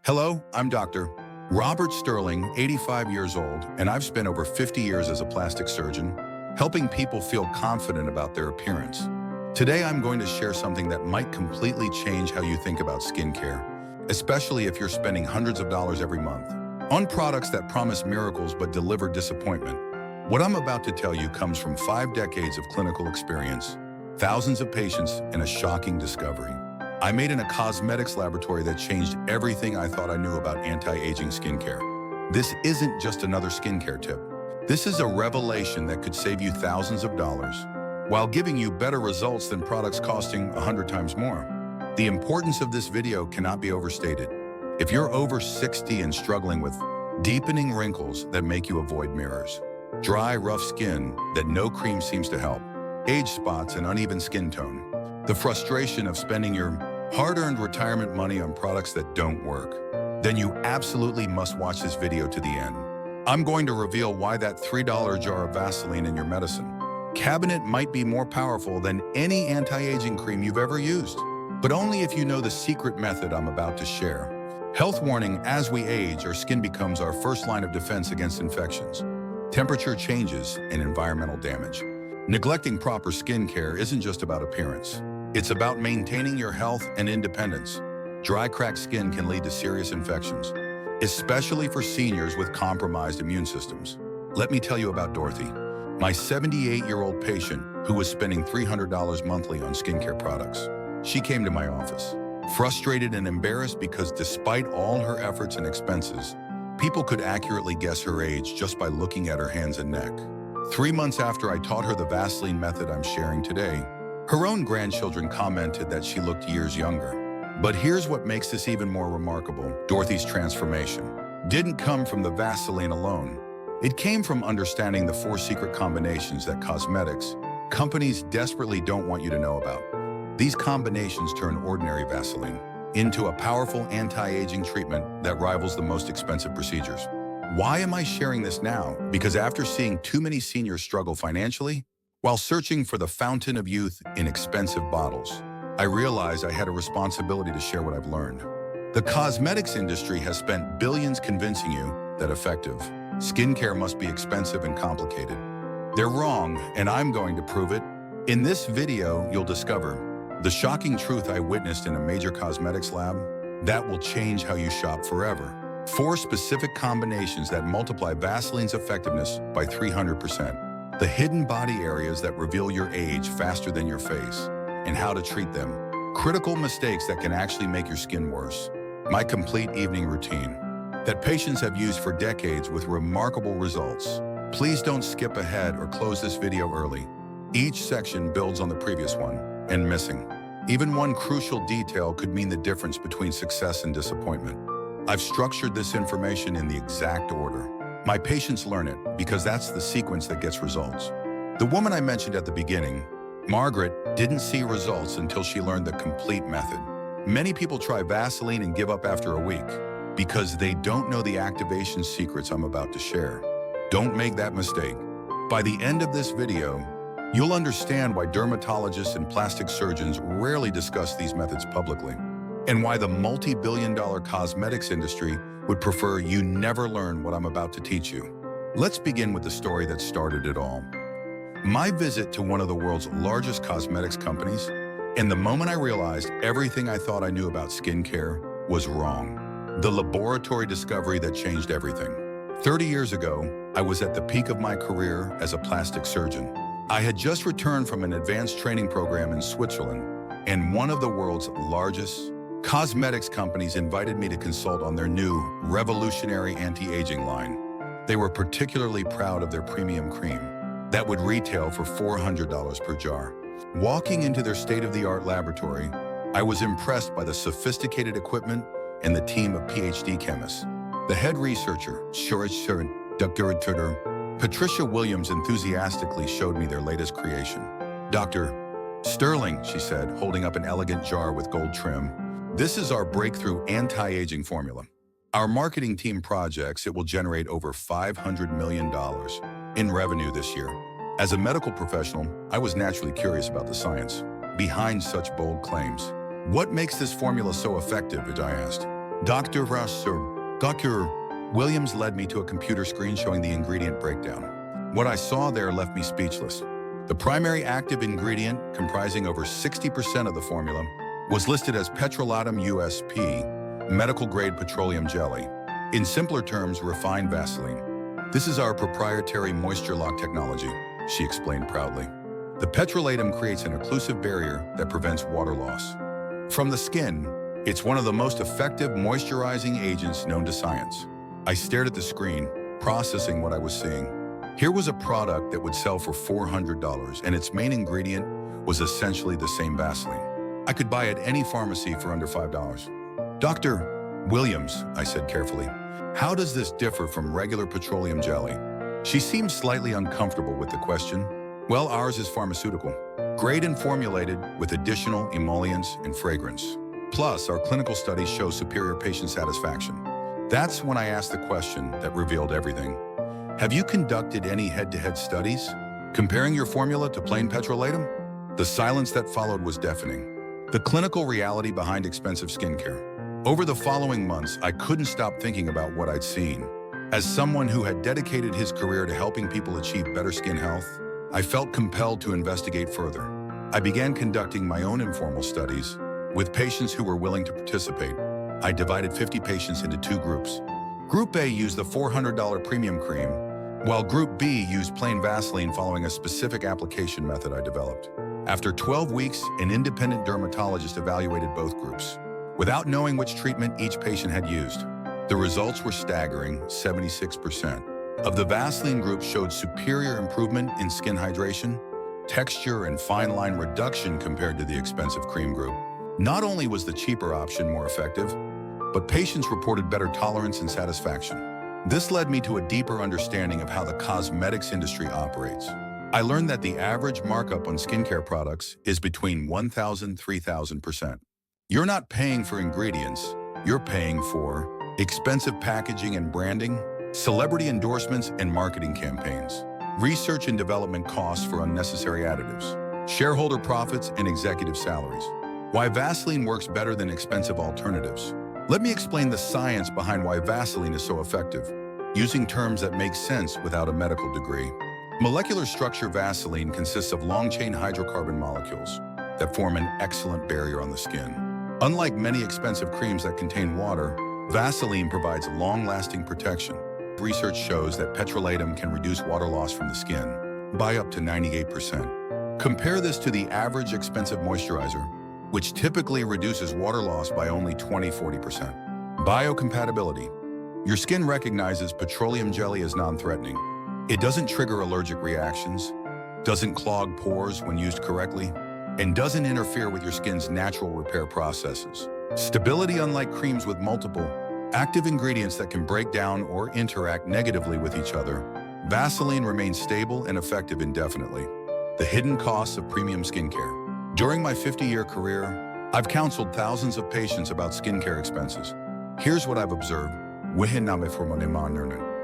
Hello, I'm Dr. Robert Sterling, 85 years old, and I've spent over 50 years as a plastic surgeon, helping people feel confident about their appearance. Today, I'm going to share something that might completely change how you think about skincare, especially if you're spending hundreds of dollars every month on products that promise miracles but deliver disappointment. What I'm about to tell you comes from 5 decades of clinical experience, thousands of patients, and a shocking discovery I made in a cosmetics laboratory that changed everything I thought I knew about anti-aging skincare. This isn't just another skincare tip. This is a revelation that could save you thousands of dollars while giving you better results than products costing 100 times more. The importance of this video cannot be overstated. If you're over 60 and struggling with deepening wrinkles that make you avoid mirrors, dry, rough skin that no cream seems to help, age spots and uneven skin tone, the frustration of spending your hard-earned retirement money on products that don't work, then you absolutely must watch this video to the end. I'm going to reveal why that $3 jar of Vaseline in your medicine cabinet might be more powerful than any anti-aging cream you've ever used, but only if you know the secret method I'm about to share. Health warning: as we age, our skin becomes our first line of defense against infections, temperature changes, and environmental damage. Neglecting proper skincare isn't just about appearance. It's about maintaining your health and independence. Dry, cracked skin can lead to serious infections, especially for seniors with compromised immune systems. Let me tell you about Dorothy, my 78-year-old patient who was spending $300 monthly on skincare products. She came to my office, frustrated and embarrassed because despite all her efforts and expenses, people could accurately guess her age just by looking at her hands and neck. 3 months after I taught her the Vaseline method I'm sharing today, her own grandchildren commented that she looked years younger. But here's what makes this even more remarkable. Dorothy's transformation didn't come from the Vaseline alone. It came from understanding the 4 secret combinations that cosmetics companies desperately don't want you to know about. These combinations turn ordinary Vaseline into a powerful anti-aging treatment that rivals the most expensive procedures. Why am I sharing this now? Because after seeing too many seniors struggle financially while searching for the fountain of youth in expensive bottles, I realized I had a responsibility to share what I've learned. The cosmetics industry has spent billions convincing you that effective skincare must be expensive and complicated. They're wrong, and I'm going to prove it. In this video, you'll discover the shocking truth I witnessed in a major cosmetics lab that will change how you shop forever. 4 specific combinations that multiply Vaseline's effectiveness by 300%. The hidden body areas that reveal your age faster than your face, and how to treat them. Critical mistakes that can actually make your skin worse. My complete evening routine that patients have used for decades with remarkable results. Please don't skip ahead or close this video early. Each section builds on the previous one, and missing even one crucial detail could mean the difference between success and disappointment. I've structured this information in the exact order my patients learn it, because that's the sequence that gets results. The woman I mentioned at the beginning, Margaret, didn't see results until she learned the complete method. Many people try Vaseline and give up after a week because they don't know the activation secrets I'm about to share. Don't make that mistake. By the end of this video, you'll understand why dermatologists and plastic surgeons rarely discuss these methods publicly, and why the multi-billion-dollar cosmetics industry would prefer you never learn what I'm about to teach you. Let's begin with the story that started it all. My visit to one of the world's largest cosmetics companies, and the moment I realized everything I thought I knew about skincare was wrong. The laboratory discovery that changed everything. 30 years ago, I was at the peak of my career as a plastic surgeon. I had just returned from an advanced training program in Switzerland, and one of the world's largest cosmetics companies invited me to consult on their new revolutionary anti-aging line. They were particularly proud of their premium cream that would retail for $400 per jar. Walking into their state-of-the-art laboratory, I was impressed by the sophisticated equipment and the team of PhD chemists. The head researcher, Dr. Patricia Williams, enthusiastically showed me their latest creation. "Dr. Sterling," she said, holding up an elegant jar with gold trim, "this is our breakthrough anti-aging formula. Our marketing team projects it will generate over $500 million in revenue this year." As a medical professional, I was naturally curious about the science behind such bold claims. "What makes this formula so effective?" I asked. Dr. Williams led me to a computer screen showing the ingredient breakdown. What I saw there left me speechless. The primary active ingredient, comprising over 60% of the formula, was listed as petrolatum USP, medical-grade petroleum jelly. In simpler terms, refined Vaseline. This is our proprietary moisture lock technology, she explained proudly. The petrolatum creates an occlusive barrier that prevents water loss. From the skin, it's one of the most effective moisturizing agents known to science. I stared at the screen, processing what I was seeing. Here was a product that would sell for $400, and its main ingredient was essentially the same Vaseline. I could buy at any pharmacy for under $5. Dr. Williams, I said carefully, how does this differ from regular petroleum jelly? She seemed slightly uncomfortable with the question. Well, ours is pharmaceutical, grade and formulated with additional emollients and fragrance. Plus, our clinical studies show superior patient satisfaction. That's when I asked the question that revealed everything. Have you conducted any head-to-head studies, comparing your formula to plain petrolatum? The silence that followed was deafening. The clinical reality behind expensive skincare. Over the following months, I couldn't stop thinking about what I'd seen. As someone who had dedicated his career to helping people achieve better skin health, I felt compelled to investigate further. I began conducting my own informal studies with patients who were willing to participate. I divided 50 patients into two groups. Group A used the $400 premium cream, while Group B used plain Vaseline following a specific application method I developed. After 12 weeks, an independent dermatologist evaluated both groups, without knowing which treatment each patient had used. The results were staggering. 76% of the Vaseline group showed superior improvement in skin hydration, texture, and fine line reduction compared to the expensive cream group. Not only was the cheaper option more effective, but patients reported better tolerance and satisfaction. This led me to a deeper understanding of how the cosmetics industry operates. I learned that the average markup on skincare products is between 1,000 and 3,000%. You're not paying for ingredients, you're paying for expensive packaging and branding, celebrity endorsements and marketing campaigns, research and development costs for unnecessary additives, shareholder profits and executive salaries. Why Vaseline works better than expensive alternatives. Let me explain the science behind why Vaseline is so effective, using terms that make sense without a medical degree. Molecular structure Vaseline consists of long-chain hydrocarbon molecules that form an excellent barrier on the skin. Unlike many expensive creams that contain water, Vaseline provides long-lasting protection. Research shows that petrolatum can reduce water loss from the skin by up to 98%. Compare this to the average expensive moisturizer, which typically reduces water loss by only 20–40%. Biocompatibility. Your skin recognizes petroleum jelly as non-threatening. It doesn't trigger allergic reactions, doesn't clog pores when used correctly, and doesn't interfere with your skin's natural repair processes. Stability. Unlike creams with multiple active ingredients that can break down or interact negatively with each other, Vaseline remains stable and effective indefinitely. The hidden costs of premium skincare. During my 50-year career, I've counseled thousands of patients about skincare expenses. Here's what I've observed.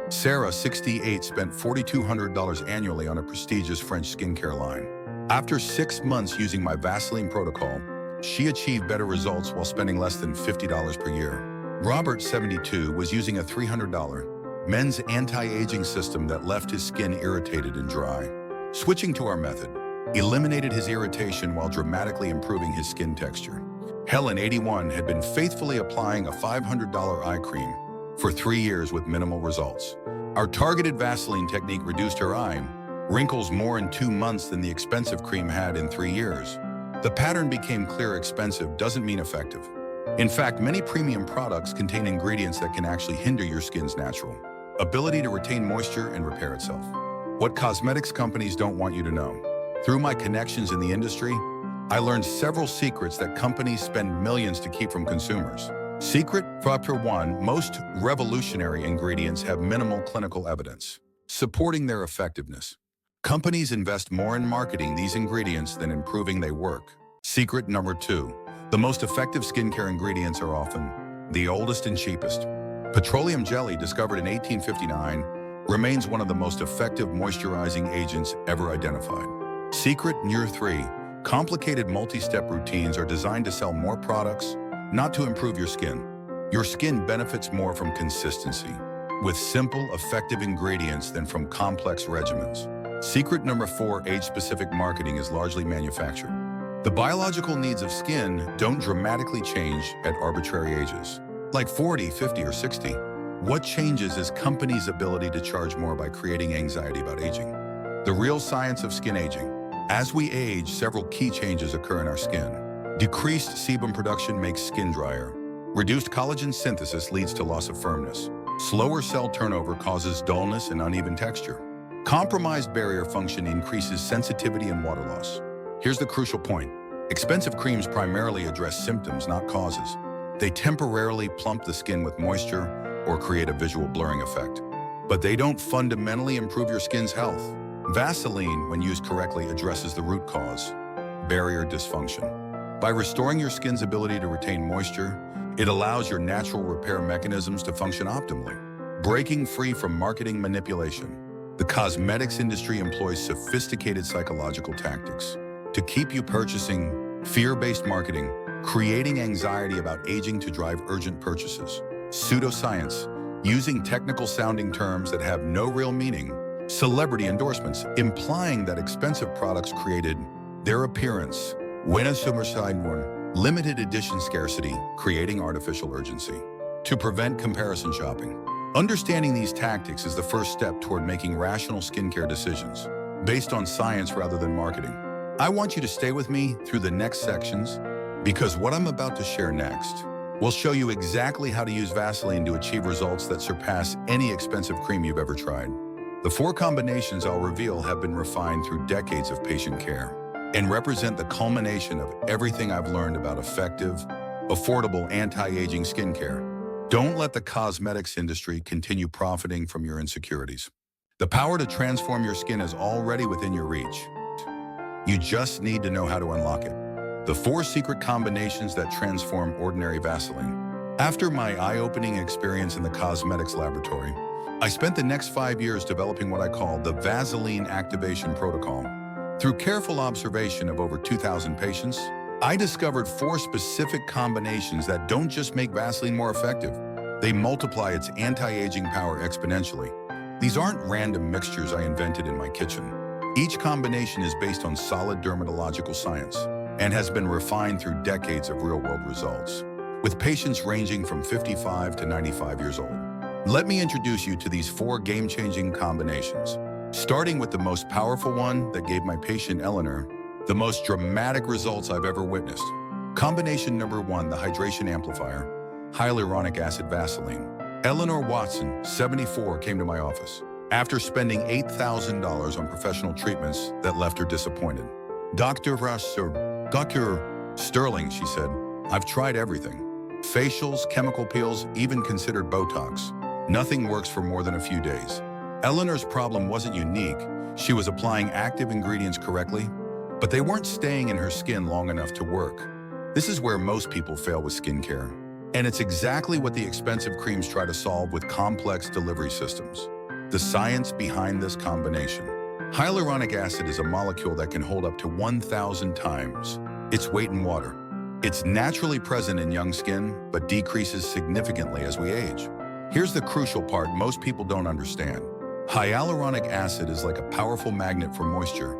Sarah, 68, spent $4,200 annually on a prestigious French skincare line. After 6 months using my Vaseline protocol, she achieved better results while spending less than $50 per year. Robert, 72, was using a $300 men's anti-aging system that left his skin irritated and dry. Switching to our method eliminated his irritation while dramatically improving his skin texture. Helen, 81, had been faithfully applying a $500 eye cream for 3 years with minimal results. Our targeted Vaseline technique reduced her eye wrinkles more in 2 months than the expensive cream had in 3 years. The pattern became clear. Expensive doesn't mean effective. In fact, many premium products contain ingredients that can actually hinder your skin's natural ability to retain moisture and repair itself. What cosmetics companies don't want you to know. Through my connections in the industry, I learned several secrets that companies spend millions to keep from consumers. Secret Factor 1: most revolutionary ingredients have minimal clinical evidence supporting their effectiveness. Companies invest more in marketing these ingredients than in proving they work. Secret number 2: the most effective skincare ingredients are often the oldest and cheapest. Petroleum jelly, discovered in 1859, remains one of the most effective moisturizing agents ever identified. Secret number 3: complicated multi-step routines are designed to sell more products, not to improve your skin. Your skin benefits more from consistency, with simple, effective ingredients than from complex regimens. Secret number 4, age-specific marketing is largely manufactured. The biological needs of skin don't dramatically change at arbitrary ages, like 40, 50, or 60. What changes is companies' ability to charge more by creating anxiety about aging. The real science of skin aging. As we age, several key changes occur in our skin. Decreased sebum production makes skin drier. Reduced collagen synthesis leads to loss of firmness. Slower cell turnover causes dullness and uneven texture. Compromised barrier function increases sensitivity and water loss. Here's the crucial point. Expensive creams primarily address symptoms, not causes. They temporarily plump the skin with moisture or create a visual blurring effect. But they don't fundamentally improve your skin's health. Vaseline, when used correctly, addresses the root cause, barrier dysfunction. By restoring your skin's ability to retain moisture, it allows your natural repair mechanisms to function optimally. Breaking free from marketing manipulation. The cosmetics industry employs sophisticated psychological tactics to keep you purchasing. Fear-based marketing, creating anxiety about aging to drive urgent purchases. Pseudoscience, using technical-sounding terms that have no real meaning. Celebrity endorsements, implying that expensive products created their appearance when a summerside worn. Limited edition scarcity, creating artificial urgency. To prevent comparison shopping. Understanding these tactics is the first step toward making rational skincare decisions, based on science rather than marketing. I want you to stay with me through the next sections, because what I'm about to share next will show you exactly how to use Vaseline to achieve results that surpass any expensive cream you've ever tried. The 4 combinations I'll reveal have been refined through decades of patient care and represent the culmination of everything I've learned about effective, affordable anti-aging skincare. Don't let the cosmetics industry continue profiting from your insecurities. The power to transform your skin is already within your reach. You just need to know how to unlock it. The 4 secret combinations that transform ordinary Vaseline. After my eye-opening experience in the cosmetics laboratory, I spent the next 5 years developing what I call the Vaseline Activation Protocol. Through careful observation of over 2,000 patients, I discovered 4 specific combinations that don't just make Vaseline more effective, they multiply its anti-aging power exponentially. These aren't random mixtures I invented in my kitchen. Each combination is based on solid dermatological science and has been refined through decades of real-world results, with patients ranging from 55 to 95 years old. Let me introduce you to these 4 game-changing combinations, starting with the most powerful one that gave my patient Eleanor the most dramatic results I've ever witnessed. Combination number 1, the Hydration Amplifier, Hyaluronic Acid Vaseline. Eleanor Watson, 74, came to my office after spending $8,000 on professional treatments that left her disappointed. Dr. Sterling, she said, I've tried everything. Facials, chemical peels, even considered Botox. Nothing works for more than a few days. Eleanor's problem wasn't unique. She was applying active ingredients correctly, but they weren't staying in her skin long enough to work. This is where most people fail with skincare. And it's exactly what the expensive creams try to solve with complex delivery systems. The science behind this combination. Hyaluronic acid is a molecule that can hold up to 1,000 times its weight in water. It's naturally present in young skin, but decreases significantly as we age. Here's the crucial part most people don't understand. Hyaluronic acid is like a powerful magnet for moisture,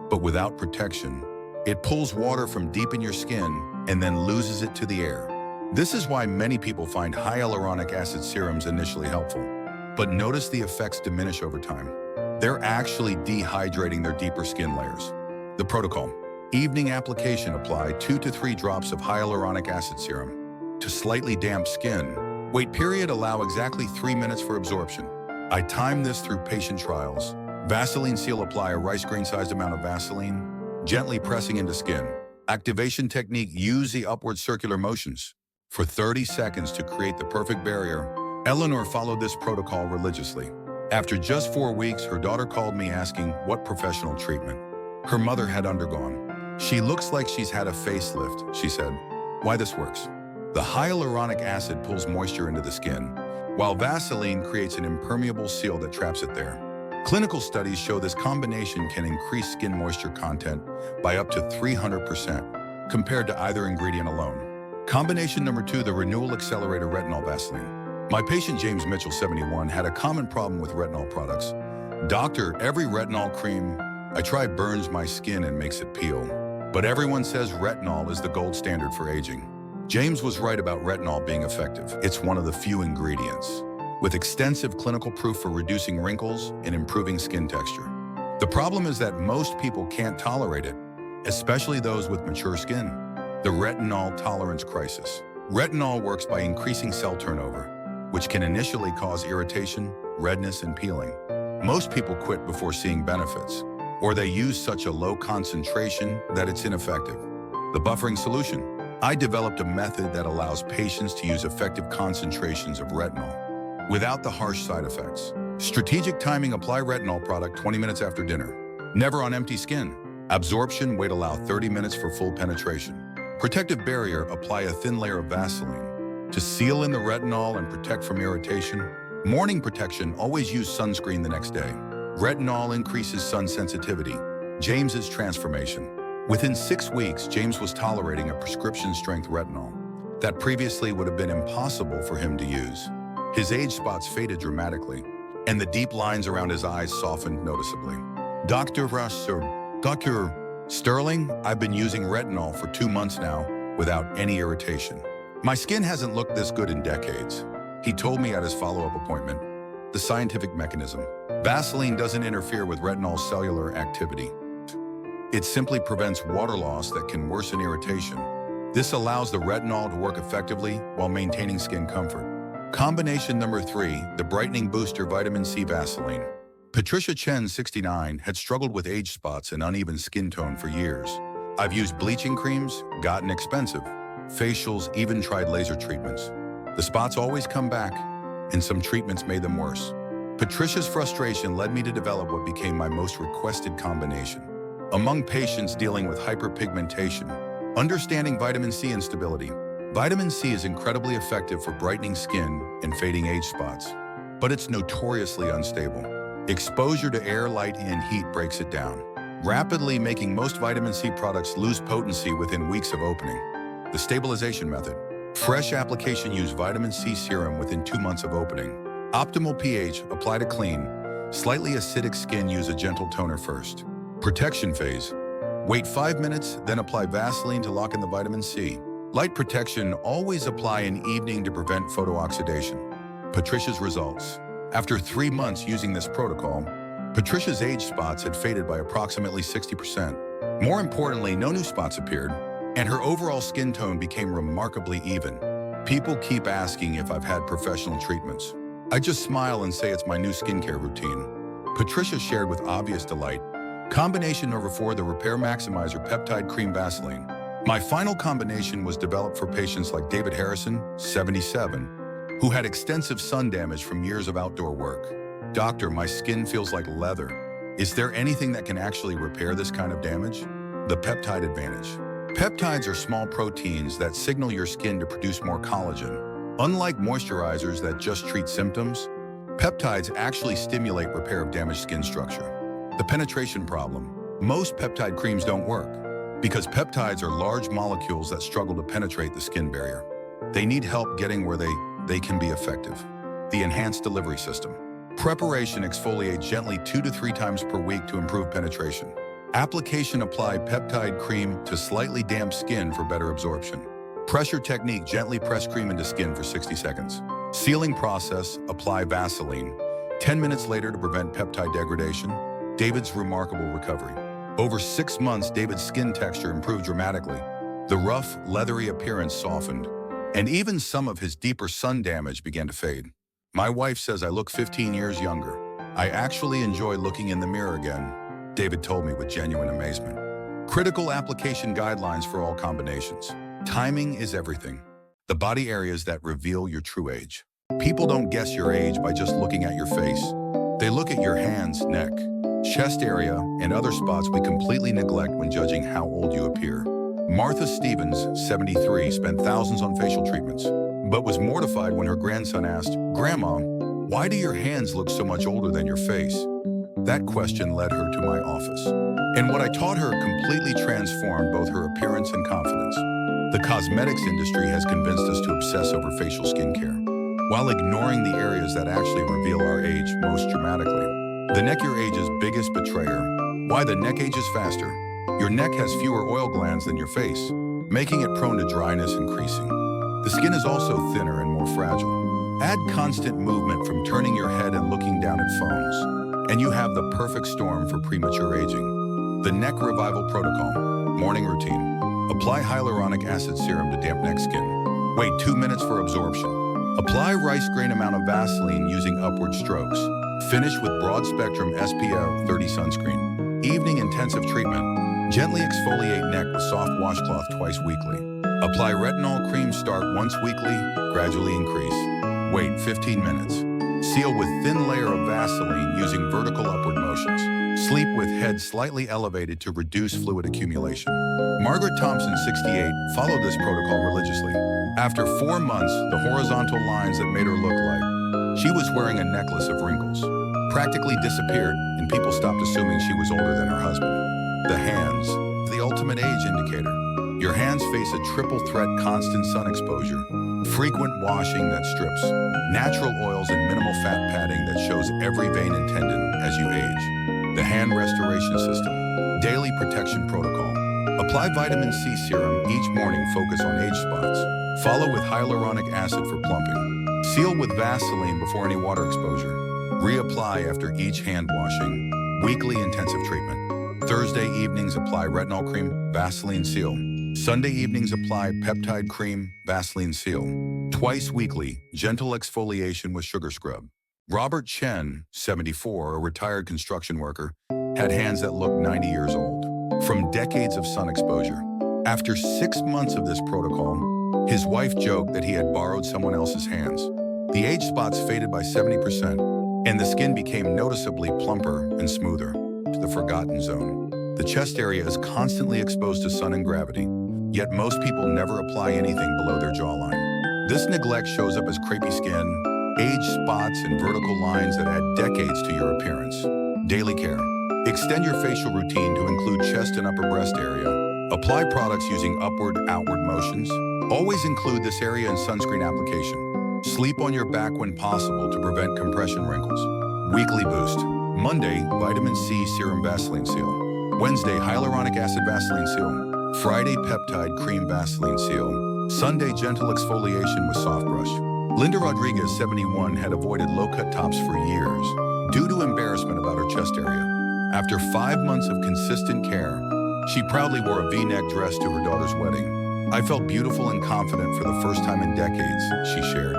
but without protection. It pulls water from deep in your skin and then loses it to the air. This is why many people find hyaluronic acid serums initially helpful, but notice the effects diminish over time. They're actually dehydrating their deeper skin layers. The protocol. Evening application, apply 2 to 3 drops of hyaluronic acid serum to slightly damp skin. Wait period, allow exactly 3 minutes for absorption. I time this through patient trials. Vaseline seal, apply a rice grain-sized amount of Vaseline, gently pressing into skin. Activation technique, use the upward circular motions for 30 seconds to create the perfect barrier. Eleanor followed this protocol religiously. After just 4 weeks, her daughter called me asking what professional treatment her mother had undergone. She looks like she's had a facelift, she said. Why this works? The hyaluronic acid pulls moisture into the skin, while Vaseline creates an impermeable seal that traps it there. Clinical studies show this combination can increase skin moisture content by up to 300% compared to either ingredient alone. Combination number 2, the Renewal Accelerator Retinol Vaseline. My patient James Mitchell, 71, had a common problem with retinol products. Doctor, every retinol cream I try burns my skin and makes it peel. But everyone says retinol is the gold standard for aging. James was right about retinol being effective. It's one of the few ingredients with extensive clinical proof for reducing wrinkles and improving skin texture. The problem is that most people can't tolerate it, especially those with mature skin. The retinol tolerance crisis. Retinol works by increasing cell turnover, which can initially cause irritation, redness, and peeling. Most people quit before seeing benefits, or they use such a low concentration that it's ineffective. The buffering solution. I developed a method that allows patients to use effective concentrations of retinol without the harsh side effects. Strategic timing, apply retinol product 20 minutes after dinner. Never on empty skin. Absorption, wait allow 30 minutes for full penetration. Protective barrier, apply a thin layer of Vaseline to seal in the retinol and protect from irritation. Morning protection, always use sunscreen the next day. Retinol increases sun sensitivity. James's transformation. Within 6 weeks, James was tolerating a prescription-strength retinol that previously would have been impossible for him to use. His age spots faded dramatically, and the deep lines around his eyes softened noticeably. Dr. Sterling, I've been using retinol for 2 months now without any irritation. My skin hasn't looked this good in decades. He told me at his follow-up appointment. The scientific mechanism. Vaseline doesn't interfere with retinol's cellular activity. It simply prevents water loss that can worsen irritation. This allows the retinol to work effectively while maintaining skin comfort. Combination number 3, the Brightening Booster Vitamin C Vaseline. Patricia Chen, 69, had struggled with age spots and uneven skin tone for years. I've used bleaching creams, gotten expensive, facials, even tried laser treatments. The spots always come back, and some treatments made them worse. Patricia's frustration led me to develop what became my most requested combination. Among patients dealing with hyperpigmentation, understanding vitamin C instability. Vitamin C is incredibly effective for brightening skin and fading age spots, but it's notoriously unstable. Exposure to air, light, and heat breaks it down, rapidly making most vitamin C products lose potency within weeks of opening. The stabilization method. Fresh application, use vitamin C serum within 2 months of opening. Optimal pH, apply to clean. Slightly acidic skin, use a gentle toner first. Protection phase. Wait 5 minutes, then apply Vaseline to lock in the vitamin C. Light protection, always apply in evening to prevent photooxidation. Patricia's results. After 3 months using this protocol, Patricia's age spots had faded by approximately 60%. More importantly, no new spots appeared, and her overall skin tone became remarkably even. People keep asking if I've had professional treatments. I just smile and say it's my new skincare routine. Patricia shared with obvious delight. Combination number 4, the Repair Maximizer Peptide Cream Vaseline. My final combination was developed for patients like David Harrison, 77, who had extensive sun damage from years of outdoor work. Doctor, my skin feels like leather. Is there anything that can actually repair this kind of damage? The peptide advantage. Peptides are small proteins that signal your skin to produce more collagen. Unlike moisturizers that just treat symptoms, peptides actually stimulate repair of damaged skin structure. The penetration problem. Most peptide creams don't work because peptides are large molecules that struggle to penetrate the skin barrier. They need help getting where they can be effective. The enhanced delivery system. Preparation, exfoliate gently 2 to 3 times per week to improve penetration. Application, apply peptide cream to slightly damp skin for better absorption. Pressure technique, gently press cream into skin for 60 seconds. Sealing process, apply Vaseline 10 minutes later to prevent peptide degradation. David's remarkable recovery. Over 6 months, David's skin texture improved dramatically. The rough, leathery appearance softened, and even some of his deeper sun damage began to fade. My wife says I look 15 years younger. I actually enjoy looking in the mirror again, David told me with genuine amazement. Critical application guidelines for all combinations. Timing is everything. The body areas that reveal your true age. People don't guess your age by just looking at your face. They look at your hands, neck, chest area, and other spots we completely neglect when judging how old you appear. Martha Stevens, 73, spent thousands on facial treatments, but was mortified when her grandson asked, "Grandma, why do your hands look so much older than your face?" That question led her to my office, and what I taught her completely transformed both her appearance and confidence. The cosmetics industry has convinced us to obsess over facial skincare, while ignoring the areas that actually reveal our age most dramatically. The neck, your age's biggest betrayer. Why the neck ages faster? Your neck has fewer oil glands than your face, making it prone to dryness and creasing. The skin is also thinner and more fragile. Add constant movement from turning your head and looking down at phones, and you have the perfect storm for premature aging. The Neck Revival Protocol. Morning routine. Apply hyaluronic acid serum to damp neck skin. Wait 2 minutes for absorption. Apply rice grain amount of Vaseline using upward strokes. Finish with broad-spectrum SPF 30 sunscreen. Evening intensive treatment. Gently exfoliate neck with soft washcloth twice weekly. Apply retinol cream, start once weekly, gradually increase. Wait 15 minutes. Seal with thin layer of Vaseline using vertical upward motions. Sleep with head slightly elevated to reduce fluid accumulation. Margaret Thompson, 68, followed this protocol religiously. After 4 months, the horizontal lines that made her look like she was wearing a necklace of wrinkles practically disappeared, and people stopped assuming she was older than her husband. The hands, the ultimate age indicator. Your hands face a triple threat: constant sun exposure, frequent washing that strips, natural oils and minimal fat padding that shows every vein and tendon as you age. The hand restoration system. Daily protection protocol. Apply vitamin C serum each morning, focus on age spots. Follow with hyaluronic acid for plumping. Seal with Vaseline before any water exposure. Reapply after each hand washing. Weekly intensive treatment. Thursday evenings apply retinol cream, Vaseline seal. Sunday evenings apply peptide cream, Vaseline seal. Twice weekly, gentle exfoliation with sugar scrub. Robert Chen, 74, a retired construction worker, had hands that looked 90 years old from decades of sun exposure. After 6 months of this protocol, his wife joked that he had borrowed someone else's hands. The age spots faded by 70%, and the skin became noticeably plumper and smoother. To the forgotten zone. The chest area is constantly exposed to sun and gravity, yet most people never apply anything below their jawline. This neglect shows up as crepey skin, age spots, and vertical lines that add decades to your appearance. Daily care. Extend your facial routine to include chest and upper breast area. Apply products using upward-outward motions. Always include this area in sunscreen application. Sleep on your back when possible to prevent compression wrinkles. Weekly boost. Monday, vitamin C serum Vaseline seal. Wednesday, hyaluronic acid Vaseline seal. Friday, peptide cream Vaseline seal. Sunday, gentle exfoliation with soft brush. Linda Rodriguez, 71, had avoided low-cut tops for years due to embarrassment about her chest area. After 5 months of consistent care, she proudly wore a V-neck dress to her daughter's wedding. I felt beautiful and confident for the first time in decades, she shared.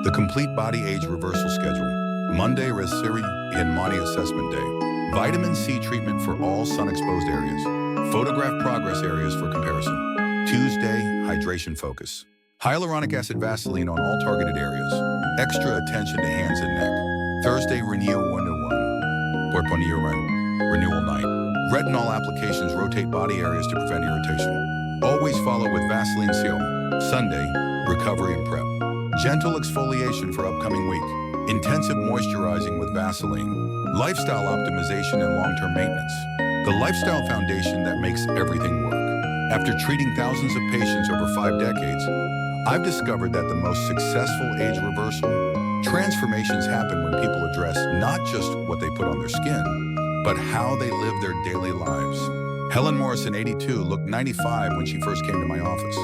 The complete body age reversal schedule. Monday, Resiri and Mani assessment day. Vitamin C treatment for all sun-exposed areas. Photograph progress areas for comparison. Tuesday, hydration focus. Hyaluronic acid Vaseline on all targeted areas. Extra attention to hands and neck. Thursday, Renew 101. Renewal night. Retinol applications rotate body areas to prevent irritation. Always follow with Vaseline seal. Sunday, recovery and prep. Gentle exfoliation for upcoming week. Intensive moisturizing with Vaseline. Lifestyle optimization and long-term maintenance. The lifestyle foundation that makes everything work. After treating thousands of patients over 5 decades, I've discovered that the most successful age reversal transformations happen when people address not just what they put on their skin, but how they live their daily lives. Helen Morrison, 82, looked 95 when she first came to my office.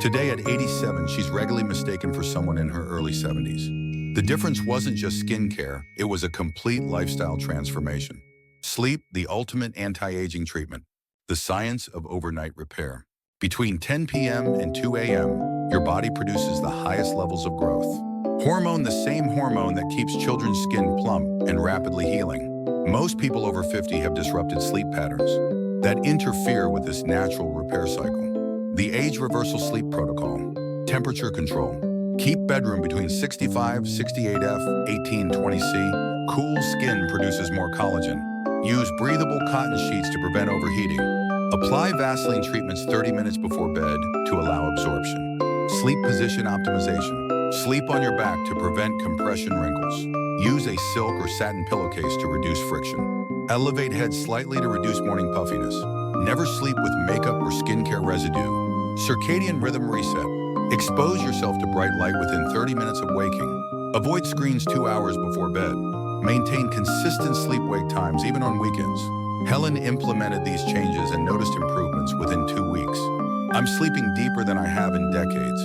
Today at 87, she's regularly mistaken for someone in her early 70s. The difference wasn't just skincare, it was a complete lifestyle transformation. Sleep, the ultimate anti-aging treatment. The science of overnight repair. Between 10 p.m. and 2 a.m., your body produces the highest levels of growth. Hormone, the same hormone that keeps children's skin plump and rapidly healing. Most people over 50 have disrupted sleep patterns that interfere with this natural repair cycle. The age reversal sleep protocol. Temperature control. Keep bedroom between 65, 68F, 18, 20C. Cool skin produces more collagen. Use breathable cotton sheets to prevent overheating. Apply Vaseline treatments 30 minutes before bed to allow absorption. Sleep position optimization. Sleep on your back to prevent compression wrinkles. Use a silk or satin pillowcase to reduce friction. Elevate head slightly to reduce morning puffiness. Never sleep with makeup or skincare residue. Circadian rhythm reset. Expose yourself to bright light within 30 minutes of waking. Avoid screens 2 hours before bed. Maintain consistent sleep-wake times even on weekends. Helen implemented these changes and noticed improvements within 2 weeks. I'm sleeping deeper than I have in decades,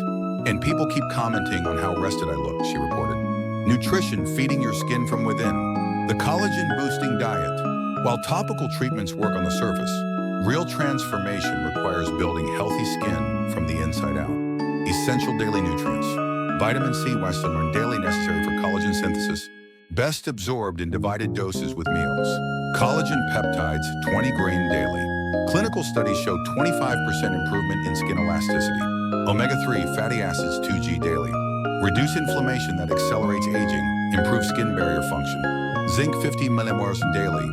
and people keep commenting on how rested I look, she reported. Nutrition, feeding your skin from within. The collagen-boosting diet. While topical treatments work on the surface, real transformation requires building healthy skin from the inside out. Essential daily nutrients. Vitamin C, Western learned daily necessary for collagen synthesis. Best absorbed in divided doses with meals. Collagen peptides, 20 grain daily. Clinical studies show 25% improvement in skin elasticity. Omega-3 fatty acids, 2G daily. Reduce inflammation that accelerates aging. Improve skin barrier function. Zinc, 50 millimoles daily.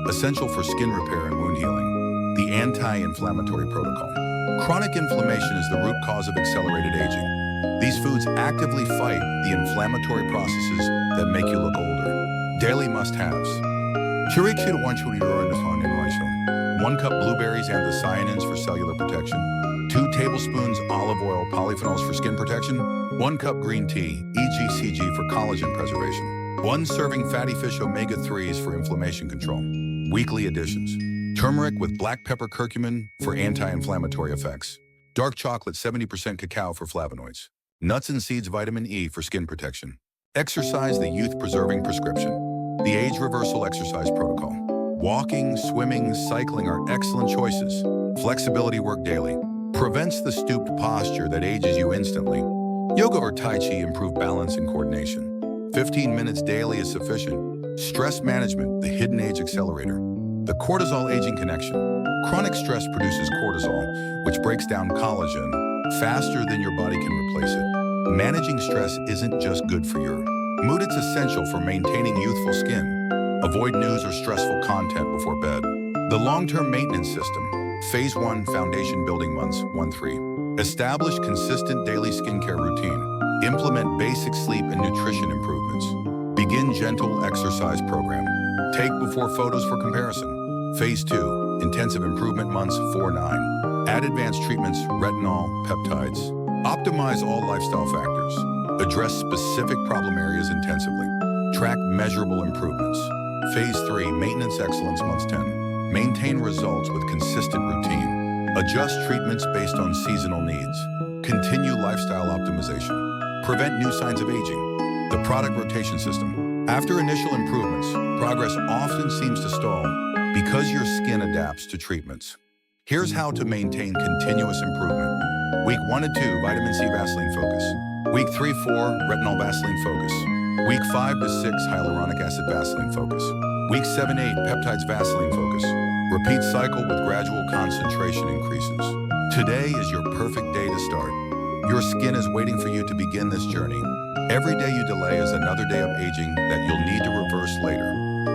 Essential for skin repair and wound healing. The anti-inflammatory protocol. Chronic inflammation is the root cause of accelerated aging. These foods actively fight the inflammatory processes that make you look older. Daily must-haves. 1 cup blueberries, anthocyanins for cellular protection. 2 tablespoons olive oil, polyphenols for skin protection. 1 cup green tea, EGCG for collagen preservation. 1 serving fatty fish omega-3s for inflammation control. Weekly additions. Turmeric with black pepper curcumin for anti-inflammatory effects. Dark chocolate, 70% cacao for flavonoids. Nuts and seeds, vitamin E for skin protection. Exercise, the youth-preserving prescription. The age reversal exercise protocol. Walking, swimming, cycling are excellent choices. Flexibility work daily. Prevents the stooped posture that ages you instantly. Yoga or Tai Chi improve balance and coordination. 15 minutes daily is sufficient. Stress management, the hidden age accelerator. The cortisol aging connection. Chronic stress produces cortisol, which breaks down collagen faster than your body can replace it. Managing stress isn't just good for your mood, it's essential for maintaining youthful skin. Avoid news or stressful content before bed. The long-term maintenance system. Phase 1, foundation building months, 1-3. Establish consistent daily skincare routine. Implement basic sleep and nutrition improvements. Begin gentle exercise program. Take before photos for comparison. Phase 2, intensive improvement months, 4-9. Add advanced treatments, retinol, peptides. Optimize all lifestyle factors. Address specific problem areas intensively. Track measurable improvements. Phase 3, maintenance excellence, months 10. Maintain results with consistent routine. Adjust treatments based on seasonal needs. Continue lifestyle optimization. Prevent new signs of aging. The product rotation system. After initial improvements, progress often seems to stall because your skin adapts to treatments. Here's how to maintain continuous improvement. Week 1 to 2, vitamin C Vaseline focus. Week 3-4, retinol Vaseline focus. Week 5 to 6, hyaluronic acid Vaseline focus. Week 7-8, peptides Vaseline focus. Repeat cycle with gradual concentration increases. Today is your perfect day to start. Your skin is waiting for you to begin this journey. Every day you delay is another day of aging that you'll need to reverse later.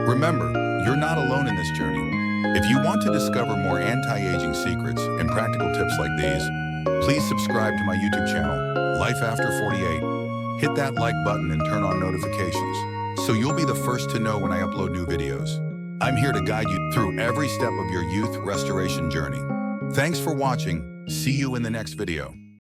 Remember, you're not alone in this journey. If you want to discover more anti-aging secrets and practical tips like these, please subscribe to my YouTube channel, Life After 48. Hit that like button and turn on notifications, so you'll be the first to know when I upload new videos. I'm here to guide you through every step of your youth restoration journey. Thanks for watching. See you in the next video.